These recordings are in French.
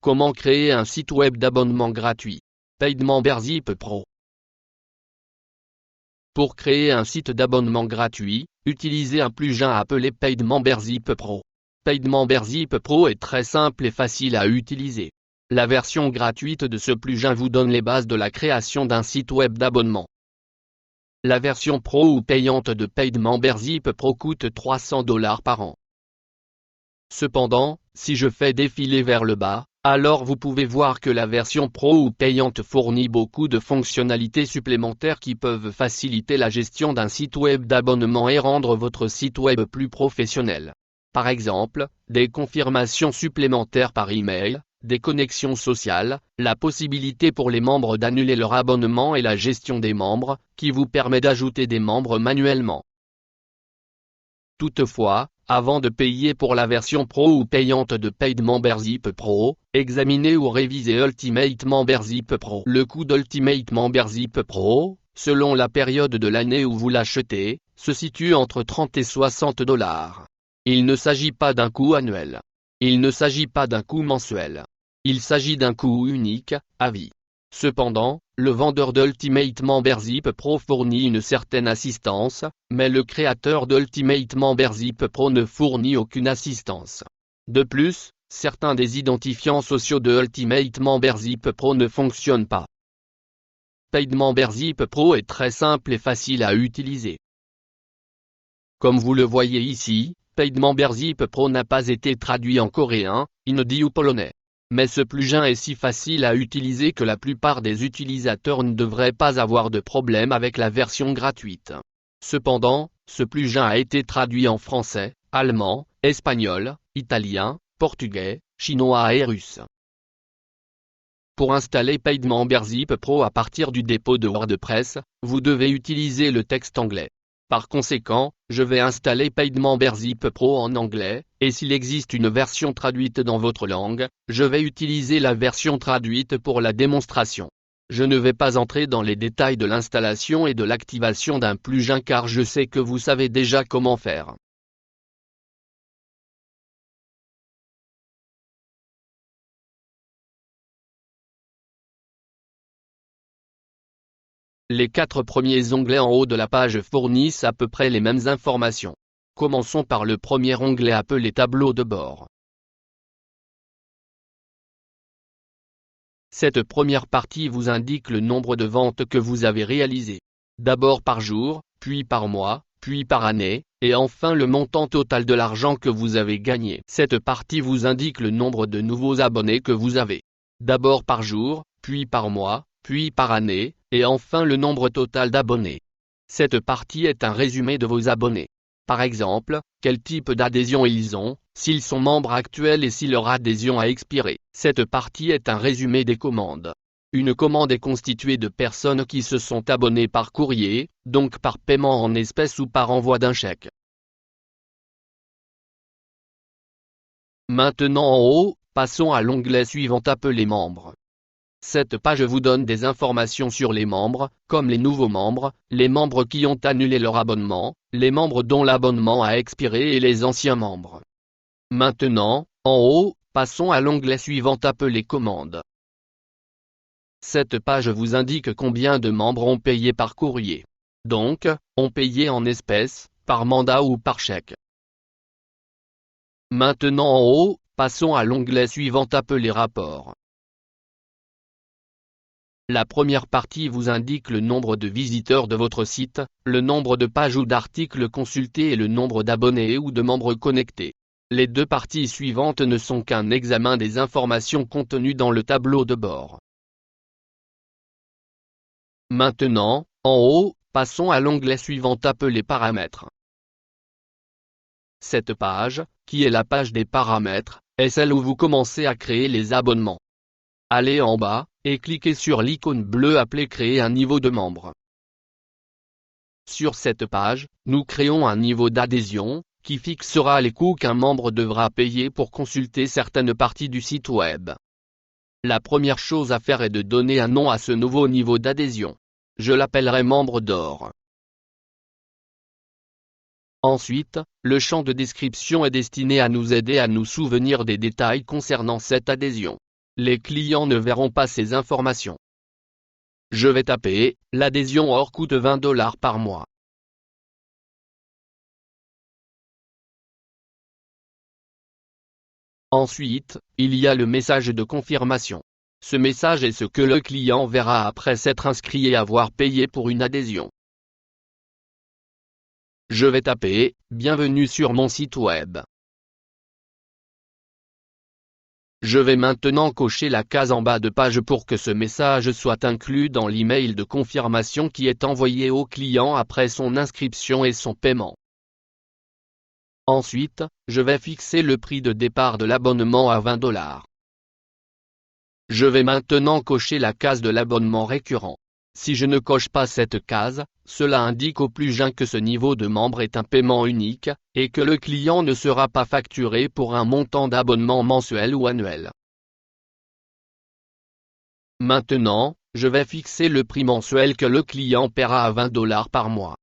Comment créer un site web d'abonnement gratuit? Paid Membership Pro. Pour créer un site d'abonnement gratuit, utilisez un plugin appelé Paid Membership Pro. Paid Membership Pro est très simple et facile à utiliser. La version gratuite de ce plugin vous donne les bases de la création d'un site web d'abonnement. La version pro ou payante de Paid Membership Pro coûte $300 par an. Cependant, si je fais défiler vers le bas, alors vous pouvez voir que la version pro ou payante fournit beaucoup de fonctionnalités supplémentaires qui peuvent faciliter la gestion d'un site web d'abonnement et rendre votre site web plus professionnel. Par exemple, des confirmations supplémentaires par email, des connexions sociales, la possibilité pour les membres d'annuler leur abonnement et la gestion des membres, qui vous permet d'ajouter des membres manuellement. Toutefois, avant de payer pour la version pro ou payante de Paid Membership Pro, examinez ou révisez Ultimate Membership Pro. Le coût d'Ultimate Membership Pro, selon la période de l'année où vous l'achetez, se situe entre $30 et $60. Il ne s'agit pas d'un coût annuel. Il ne s'agit pas d'un coût mensuel. Il s'agit d'un coût unique, à vie. Cependant, le vendeur d'Ultimate Membership Pro fournit une certaine assistance, mais le créateur d'Ultimate Membership Pro ne fournit aucune assistance. De plus, certains des identifiants sociaux de Ultimate Membership Pro ne fonctionnent pas. Paid Membership Pro est très simple et facile à utiliser. Comme vous le voyez ici, Paid Membership Pro n'a pas été traduit en coréen, hindi ou polonais. Mais ce plugin est si facile à utiliser que la plupart des utilisateurs ne devraient pas avoir de problème avec la version gratuite. Cependant, ce plugin a été traduit en français, allemand, espagnol, italien, portugais, chinois et russe. Pour installer Paid Membership Pro à partir du dépôt de WordPress, vous devez utiliser le texte anglais. Par conséquent, je vais installer Paid Membership Pro en anglais, et s'il existe une version traduite dans votre langue, je vais utiliser la version traduite pour la démonstration. Je ne vais pas entrer dans les détails de l'installation et de l'activation d'un plugin car je sais que vous savez déjà comment faire. Les 4 premiers onglets en haut de la page fournissent à peu près les mêmes informations. Commençons par le premier onglet appelé Tableau de bord. Cette première partie vous indique le nombre de ventes que vous avez réalisées. D'abord par jour, puis par mois, puis par année, et enfin le montant total de l'argent que vous avez gagné. Cette partie vous indique le nombre de nouveaux abonnés que vous avez. D'abord par jour, puis par mois, puis par année, et enfin le nombre total d'abonnés. Cette partie est un résumé de vos abonnés. Par exemple, quel type d'adhésion ils ont, s'ils sont membres actuels et si leur adhésion a expiré. Cette partie est un résumé des commandes. Une commande est constituée de personnes qui se sont abonnées par courrier, donc par paiement en espèces ou par envoi d'un chèque. Maintenant en haut, passons à l'onglet suivant appelé Membres. Cette page vous donne des informations sur les membres, comme les nouveaux membres, les membres qui ont annulé leur abonnement, les membres dont l'abonnement a expiré et les anciens membres. Maintenant, en haut, passons à l'onglet suivant appelé Commandes. Cette page vous indique combien de membres ont payé par courrier. Donc, ont payé en espèces, par mandat ou par chèque. Maintenant en haut, passons à l'onglet suivant appelé Rapport. La première partie vous indique le nombre de visiteurs de votre site, le nombre de pages ou d'articles consultés et le nombre d'abonnés ou de membres connectés. Les deux parties suivantes ne sont qu'un examen des informations contenues dans le tableau de bord. Maintenant, en haut, passons à l'onglet suivant appelé Paramètres. Cette page, qui est la page des paramètres, est celle où vous commencez à créer les abonnements. Allez en bas, et cliquez sur l'icône bleue appelée Créer un niveau de membre. Sur cette page, nous créons un niveau d'adhésion, qui fixera les coûts qu'un membre devra payer pour consulter certaines parties du site web. La première chose à faire est de donner un nom à ce nouveau niveau d'adhésion. Je l'appellerai membre d'or. Ensuite, le champ de description est destiné à nous aider à nous souvenir des détails concernant cette adhésion. les clients ne verront pas ces informations. Je vais taper « L'adhésion hors coût de 20 $ par mois ». Ensuite, il y a le message de confirmation. Ce message est ce que le client verra après s'être inscrit et avoir payé pour une adhésion. Je vais taper « Bienvenue sur mon site web ». Je vais maintenant cocher la case en bas de page pour que ce message soit inclus dans l'email de confirmation qui est envoyé au client après son inscription et son paiement. Ensuite, je vais fixer le prix de départ de l'abonnement à 20 $. Je vais maintenant cocher la case de l'abonnement récurrent. Si je ne coche pas cette case, cela indique au plus jeune que ce niveau de membre est un paiement unique, et que le client ne sera pas facturé pour un montant d'abonnement mensuel ou annuel. Maintenant, je vais fixer le prix mensuel que le client paiera à 20 $ par mois.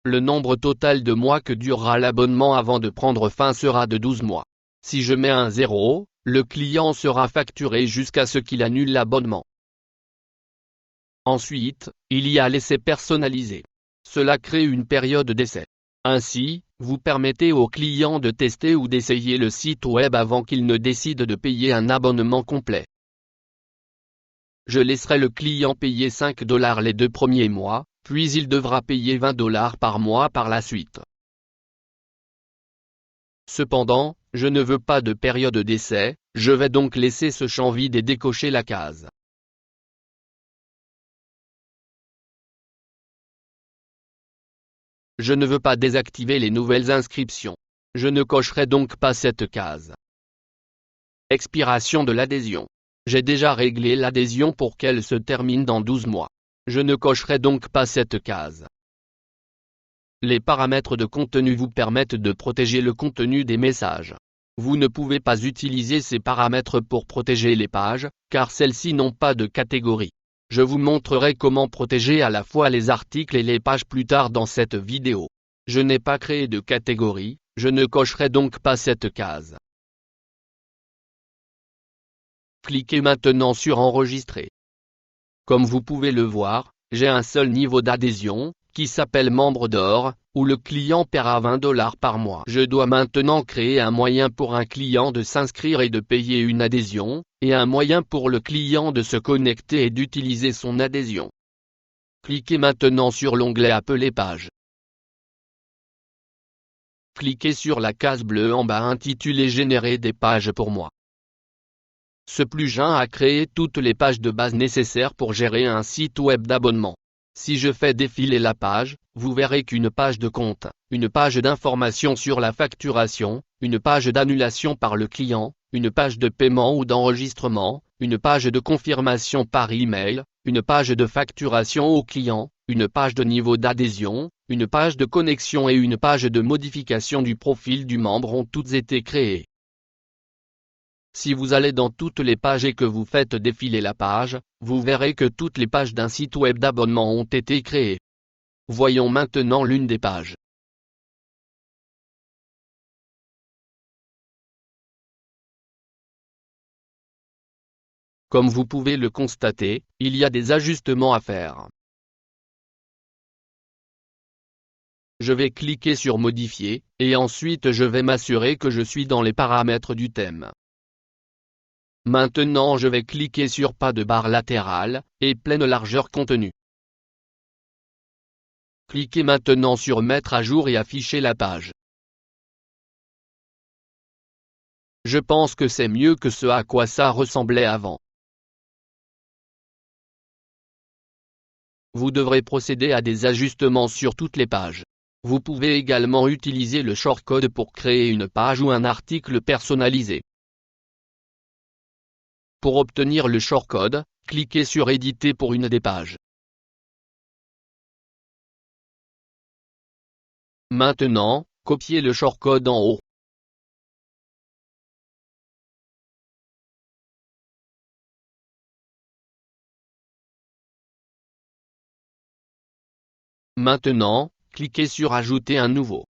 Le nombre total de mois que durera l'abonnement avant de prendre fin sera de 12 mois. Si je mets un 0, le client sera facturé jusqu'à ce qu'il annule l'abonnement. Ensuite, il y a l'essai personnalisé. Cela crée une période d'essai. Ainsi, vous permettez au client de tester ou d'essayer le site web avant qu'il ne décide de payer un abonnement complet. Je laisserai le client payer 5 $ les 2 premiers mois, puis il devra payer 20 $ par mois par la suite. Cependant, je ne veux pas de période d'essai, je vais donc laisser ce champ vide et décocher la case. Je ne veux pas désactiver les nouvelles inscriptions. Je ne cocherai donc pas cette case. Expiration de l'adhésion. J'ai déjà réglé l'adhésion pour qu'elle se termine dans 12 mois. Je ne cocherai donc pas cette case. Les paramètres de contenu vous permettent de protéger le contenu des messages. Vous ne pouvez pas utiliser ces paramètres pour protéger les pages, car celles-ci n'ont pas de catégorie. Je vous montrerai comment protéger à la fois les articles et les pages plus tard dans cette vidéo. Je n'ai pas créé de catégorie, je ne cocherai donc pas cette case. Cliquez maintenant sur Enregistrer. Comme vous pouvez le voir, j'ai un seul niveau d'adhésion, qui s'appelle Membre d'or, où le client paiera 20 $ par mois. Je dois maintenant créer un moyen pour un client de s'inscrire et de payer une adhésion, et un moyen pour le client de se connecter et d'utiliser son adhésion. Cliquez maintenant sur l'onglet appelé Page. Cliquez sur la case bleue en bas intitulée Générer des pages pour moi. Ce plugin a créé toutes les pages de base nécessaires pour gérer un site web d'abonnement. Si je fais défiler la page, vous verrez qu'une page de compte, une page d'information sur la facturation, une page d'annulation par le client, une page de paiement ou d'enregistrement, une page de confirmation par email, une page de facturation au client, une page de niveau d'adhésion, une page de connexion et une page de modification du profil du membre ont toutes été créées. Si vous allez dans toutes les pages et que vous faites défiler la page, vous verrez que toutes les pages d'un site web d'abonnement ont été créées. Voyons maintenant l'une des pages. Comme vous pouvez le constater, il y a des ajustements à faire. Je vais cliquer sur Modifier, et ensuite je vais m'assurer que je suis dans les paramètres du thème. Maintenant je vais cliquer sur Pas de barre latérale, et pleine largeur contenu. Cliquez maintenant sur Mettre à jour et afficher la page. Je pense que c'est mieux que ce à quoi ça ressemblait avant. Vous devrez procéder à des ajustements sur toutes les pages. Vous pouvez également utiliser le shortcode pour créer une page ou un article personnalisé. Pour obtenir le shortcode, cliquez sur Éditer pour une des pages. Maintenant, copiez le shortcode en haut. Maintenant, cliquez sur Ajouter un nouveau.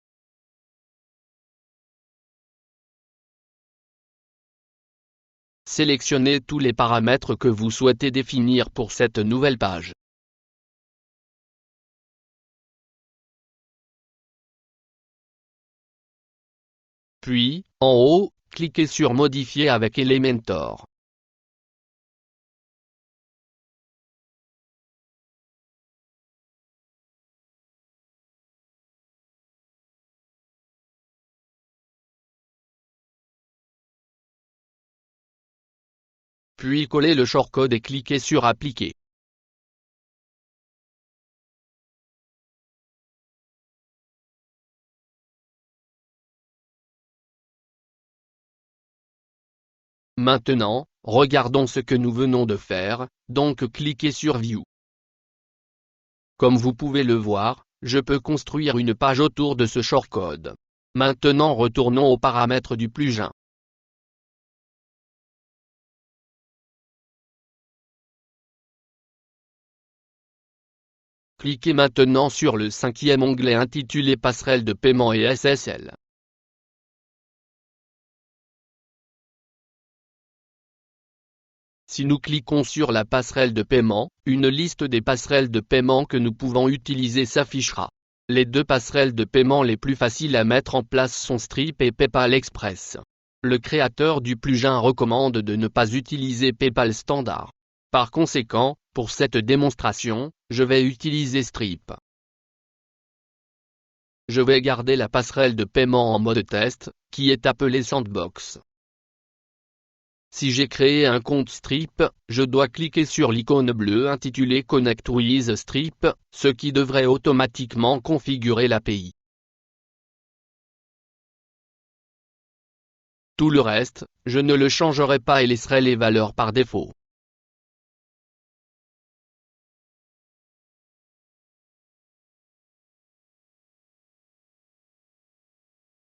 Sélectionnez tous les paramètres que vous souhaitez définir pour cette nouvelle page. Puis, en haut, cliquez sur Modifier avec Elementor. Puis collez le shortcode et cliquez sur Appliquer. Maintenant, regardons ce que nous venons de faire, donc cliquez sur View. Comme vous pouvez le voir, je peux construire une page autour de ce shortcode. Maintenant retournons aux paramètres du plugin. Cliquez maintenant sur le 5e onglet intitulé Passerelle de paiement et SSL. Si nous cliquons sur la passerelle de paiement, une liste des passerelles de paiement que nous pouvons utiliser s'affichera. Les deux passerelles de paiement les plus faciles à mettre en place sont Stripe et PayPal Express. Le créateur du plugin recommande de ne pas utiliser PayPal standard. Par conséquent, pour cette démonstration, je vais utiliser Stripe. Je vais garder la passerelle de paiement en mode test, qui est appelée Sandbox. Si j'ai créé un compte Stripe, je dois cliquer sur l'icône bleue intitulée Connect with Stripe, ce qui devrait automatiquement configurer l'API. Tout le reste, je ne le changerai pas et laisserai les valeurs par défaut.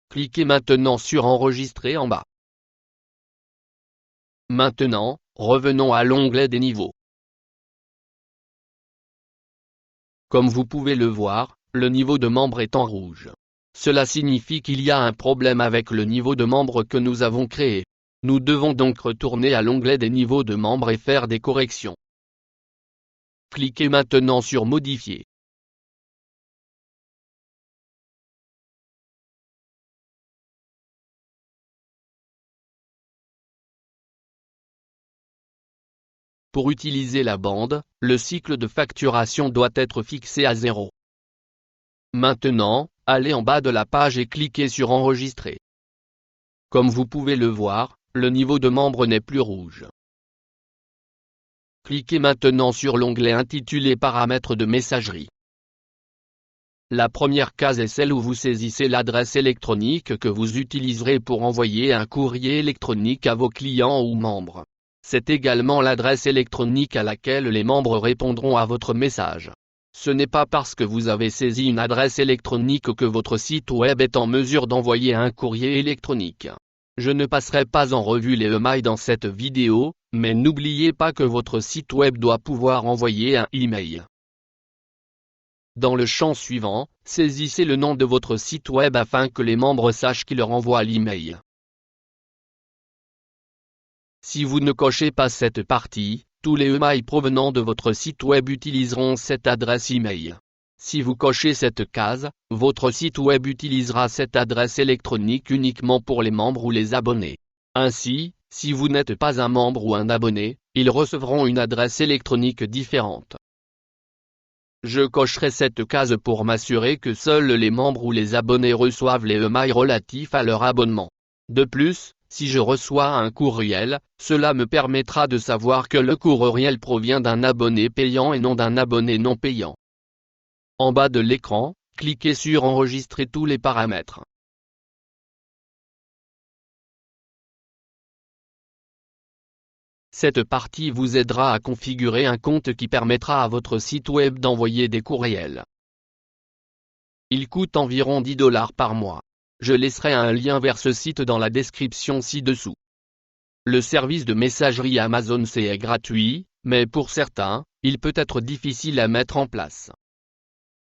Cliquez maintenant sur Enregistrer en bas. Maintenant, revenons à l'onglet des niveaux. Comme vous pouvez le voir, le niveau de membre est en rouge. Cela signifie qu'il y a un problème avec le niveau de membre que nous avons créé. Nous devons donc retourner à l'onglet des niveaux de membres et faire des corrections. Cliquez maintenant sur Modifier. Pour utiliser la bande, le cycle de facturation doit être fixé à 0. Maintenant, allez en bas de la page et cliquez sur Enregistrer. Comme vous pouvez le voir, le niveau de membre n'est plus rouge. Cliquez maintenant sur l'onglet intitulé Paramètres de messagerie. La première case est celle où vous saisissez l'adresse électronique que vous utiliserez pour envoyer un courrier électronique à vos clients ou membres. C'est également l'adresse électronique à laquelle les membres répondront à votre message. Ce n'est pas parce que vous avez saisi une adresse électronique que votre site web est en mesure d'envoyer un courrier électronique. Je ne passerai pas en revue les emails dans cette vidéo, mais n'oubliez pas que votre site web doit pouvoir envoyer un email. Dans le champ suivant, saisissez le nom de votre site web afin que les membres sachent qui leur envoie l'email. Si vous ne cochez pas cette partie, tous les emails provenant de votre site web utiliseront cette adresse email. Si vous cochez cette case, votre site web utilisera cette adresse électronique uniquement pour les membres ou les abonnés. Ainsi, si vous n'êtes pas un membre ou un abonné, ils recevront une adresse électronique différente. Je cocherai cette case pour m'assurer que seuls les membres ou les abonnés reçoivent les emails relatifs à leur abonnement. De plus, si je reçois un courriel, cela me permettra de savoir que le courriel provient d'un abonné payant et non d'un abonné non payant. En bas de l'écran, cliquez sur Enregistrer tous les paramètres. Cette partie vous aidera à configurer un compte qui permettra à votre site web d'envoyer des courriels. Il coûte environ 10 $ par mois. Je laisserai un lien vers ce site dans la description ci-dessous. Le service de messagerie Amazon est gratuit, mais pour certains, il peut être difficile à mettre en place.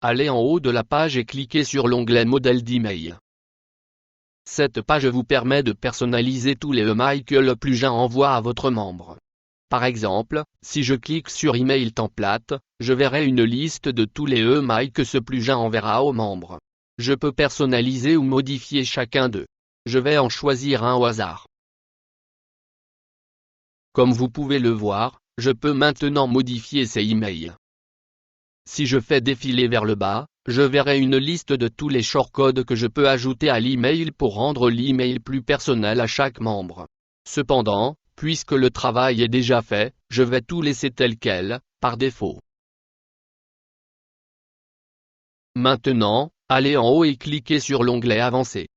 Allez en haut de la page et cliquez sur l'onglet Modèle d'email. Cette page vous permet de personnaliser tous les emails que le plugin envoie à votre membre. Par exemple, si je clique sur Email template, je verrai une liste de tous les emails que ce plugin enverra aux membres. Je peux personnaliser ou modifier chacun d'eux. Je vais en choisir un au hasard. Comme vous pouvez le voir, je peux maintenant modifier ces emails. Si je fais défiler vers le bas, je verrai une liste de tous les shortcodes que je peux ajouter à l'email pour rendre l'email plus personnel à chaque membre. Cependant, puisque le travail est déjà fait, je vais tout laisser tel quel, par défaut. Maintenant, allez en haut et cliquez sur l'onglet Avancé.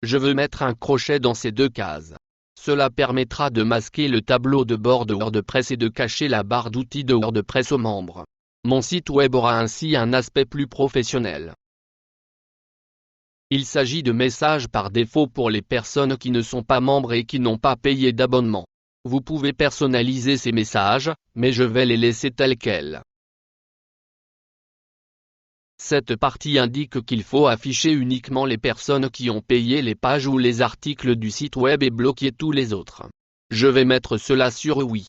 Je veux mettre un crochet dans ces deux cases. Cela permettra de masquer le tableau de bord de WordPress et de cacher la barre d'outils de WordPress aux membres. Mon site web aura ainsi un aspect plus professionnel. Il s'agit de messages par défaut pour les personnes qui ne sont pas membres et qui n'ont pas payé d'abonnement. Vous pouvez personnaliser ces messages, mais je vais les laisser tels quels. Cette partie indique qu'il faut afficher uniquement les personnes qui ont payé les pages ou les articles du site web et bloquer tous les autres. Je vais mettre cela sur oui.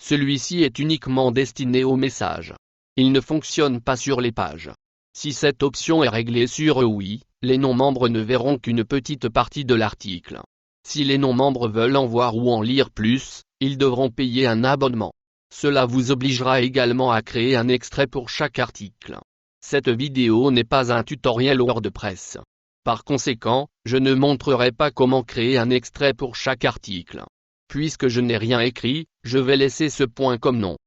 Celui-ci est uniquement destiné aux messages. Il ne fonctionne pas sur les pages. Si cette option est réglée sur oui, les non-membres ne verront qu'une petite partie de l'article. Si les non-membres veulent en voir ou en lire plus, ils devront payer un abonnement. Cela vous obligera également à créer un extrait pour chaque article. Cette vidéo n'est pas un tutoriel WordPress. Par conséquent, je ne montrerai pas comment créer un extrait pour chaque article. Puisque je n'ai rien écrit, je vais laisser ce point comme nom.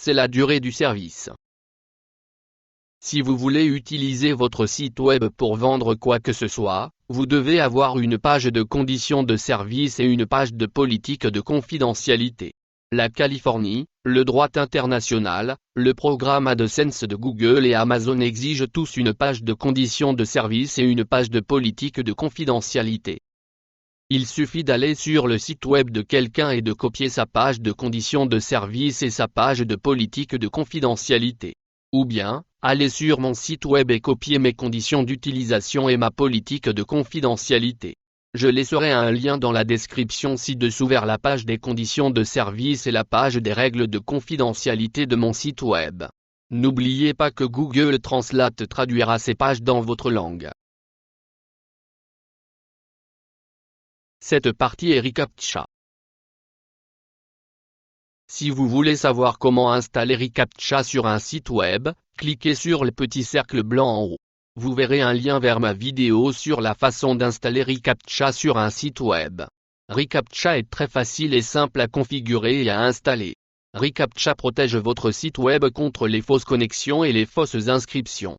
C'est la durée du service. Si vous voulez utiliser votre site web pour vendre quoi que ce soit, vous devez avoir une page de conditions de service et une page de politique de confidentialité. La Californie, le droit international, le programme AdSense de Google et Amazon exigent tous une page de conditions de service et une page de politique de confidentialité. Il suffit d'aller sur le site web de quelqu'un et de copier sa page de conditions de service et sa page de politique de confidentialité. Ou bien, aller sur mon site web et copier mes conditions d'utilisation et ma politique de confidentialité. Je laisserai un lien dans la description ci-dessous vers la page des conditions de service et la page des règles de confidentialité de mon site web. N'oubliez pas que Google Translate traduira ces pages dans votre langue. Cette partie est reCAPTCHA. Si vous voulez savoir comment installer reCAPTCHA sur un site web, cliquez sur le petit cercle blanc en haut. Vous verrez un lien vers ma vidéo sur la façon d'installer reCAPTCHA sur un site web. reCAPTCHA est très facile et simple à configurer et à installer. reCAPTCHA protège votre site web contre les fausses connexions et les fausses inscriptions.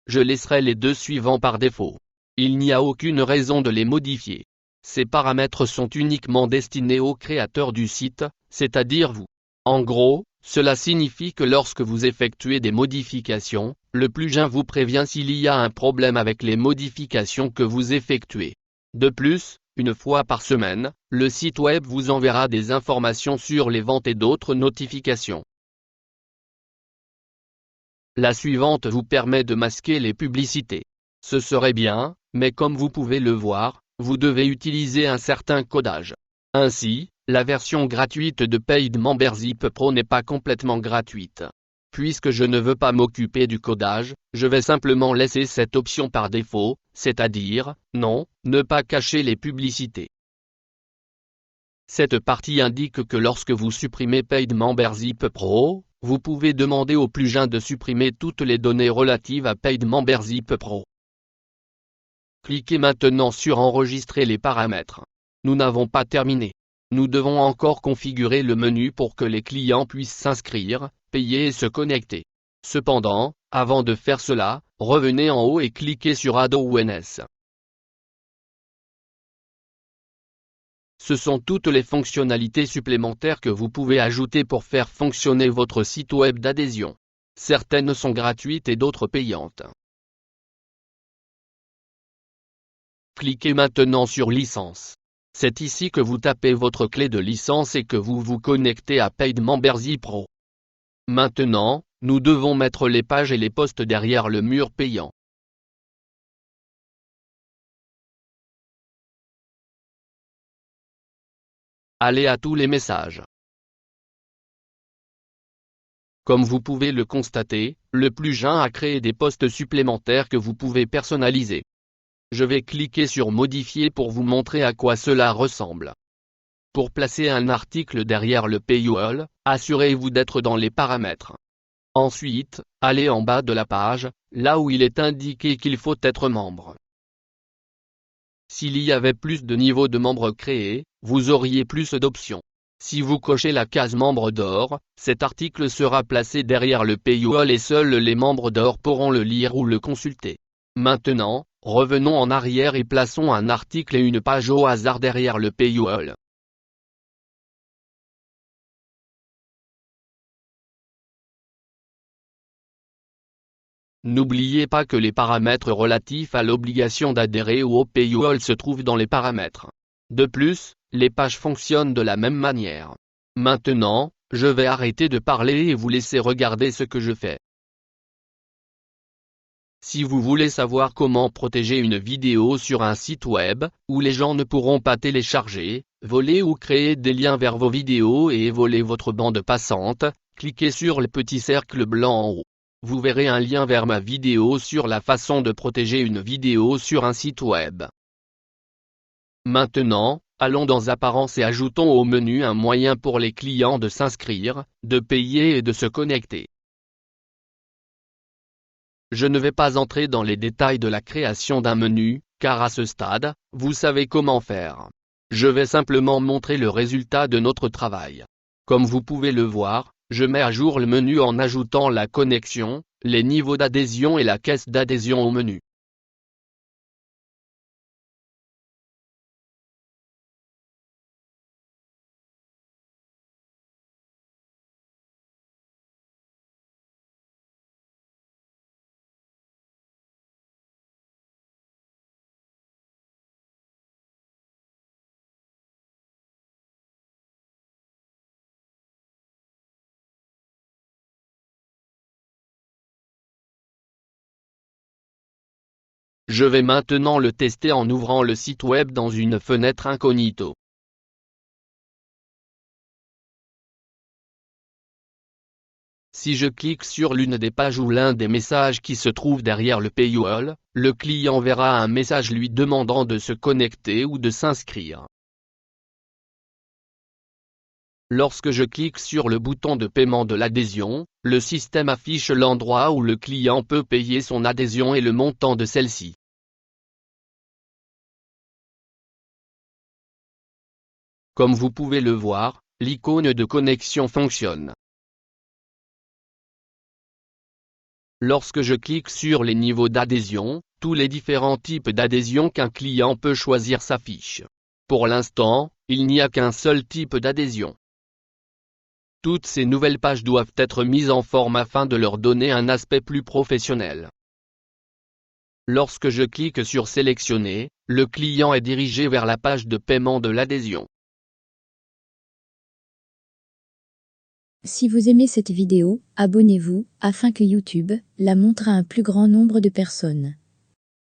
Je laisserai les deux suivants par défaut. Il n'y a aucune raison de les modifier. Ces paramètres sont uniquement destinés aux créateurs du site, c'est-à-dire vous. En gros, cela signifie que lorsque vous effectuez des modifications, le plugin vous prévient s'il y a un problème avec les modifications que vous effectuez. De plus, une fois par semaine, le site web vous enverra des informations sur les ventes et d'autres notifications. La suivante vous permet de masquer les publicités. Ce serait bien, mais comme vous pouvez le voir, vous devez utiliser un certain codage. Ainsi, la version gratuite de Paid Membership Pro n'est pas complètement gratuite. Puisque je ne veux pas m'occuper du codage, je vais simplement laisser cette option par défaut, c'est-à-dire, non, ne pas cacher les publicités. Cette partie indique que lorsque vous supprimez Paid Membership Pro, vous pouvez demander au plugin de supprimer toutes les données relatives à Paid Membership Pro. Cliquez maintenant sur Enregistrer les paramètres. Nous n'avons pas terminé. Nous devons encore configurer le menu pour que les clients puissent s'inscrire, payer et se connecter. Cependant, avant de faire cela, revenez en haut et cliquez sur Add ONS. Ce sont toutes les fonctionnalités supplémentaires que vous pouvez ajouter pour faire fonctionner votre site web d'adhésion. Certaines sont gratuites et d'autres payantes. Cliquez maintenant sur Licence. C'est ici que vous tapez votre clé de licence et que vous vous connectez à Paid Membership Pro. Maintenant, nous devons mettre les pages et les posts derrière le mur payant. Allez à tous les messages. Comme vous pouvez le constater, le plugin a créé des posts supplémentaires que vous pouvez personnaliser. Je vais cliquer sur Modifier pour vous montrer à quoi cela ressemble. Pour placer un article derrière le paywall, assurez-vous d'être dans les paramètres. Ensuite, allez en bas de la page, là où il est indiqué qu'il faut être membre. S'il y avait plus de niveaux de membres créés, vous auriez plus d'options. Si vous cochez la case membre d'or, cet article sera placé derrière le paywall et seuls les membres d'or pourront le lire ou le consulter. Maintenant, revenons en arrière et plaçons un article et une page au hasard derrière le paywall. N'oubliez pas que les paramètres relatifs à l'obligation d'adhérer ou au paywall se trouvent dans les paramètres. De plus, les pages fonctionnent de la même manière. Maintenant, je vais arrêter de parler et vous laisser regarder ce que je fais. Si vous voulez savoir comment protéger une vidéo sur un site web, où les gens ne pourront pas télécharger, voler ou créer des liens vers vos vidéos et voler votre bande passante, cliquez sur le petit cercle blanc en haut. Vous verrez un lien vers ma vidéo sur la façon de protéger une vidéo sur un site web. Maintenant, allons dans Apparences et ajoutons au menu un moyen pour les clients de s'inscrire, de payer et de se connecter. Je ne vais pas entrer dans les détails de la création d'un menu, car à ce stade, vous savez comment faire. Je vais simplement montrer le résultat de notre travail. Comme vous pouvez le voir, je mets à jour le menu en ajoutant la connexion, les niveaux d'adhésion et la caisse d'adhésion au menu. Je vais maintenant le tester en ouvrant le site web dans une fenêtre incognito. Si je clique sur l'une des pages ou l'un des messages qui se trouvent derrière le paywall, le client verra un message lui demandant de se connecter ou de s'inscrire. Lorsque je clique sur le bouton de paiement de l'adhésion, le système affiche l'endroit où le client peut payer son adhésion et le montant de celle-ci. Comme vous pouvez le voir, l'icône de connexion fonctionne. Lorsque je clique sur les niveaux d'adhésion, tous les différents types d'adhésion qu'un client peut choisir s'affichent. Pour l'instant, il n'y a qu'un seul type d'adhésion. Toutes ces nouvelles pages doivent être mises en forme afin de leur donner un aspect plus professionnel. Lorsque je clique sur Sélectionner, le client est dirigé vers la page de paiement de l'adhésion. Si vous aimez cette vidéo, abonnez-vous, afin que YouTube la montre à un plus grand nombre de personnes.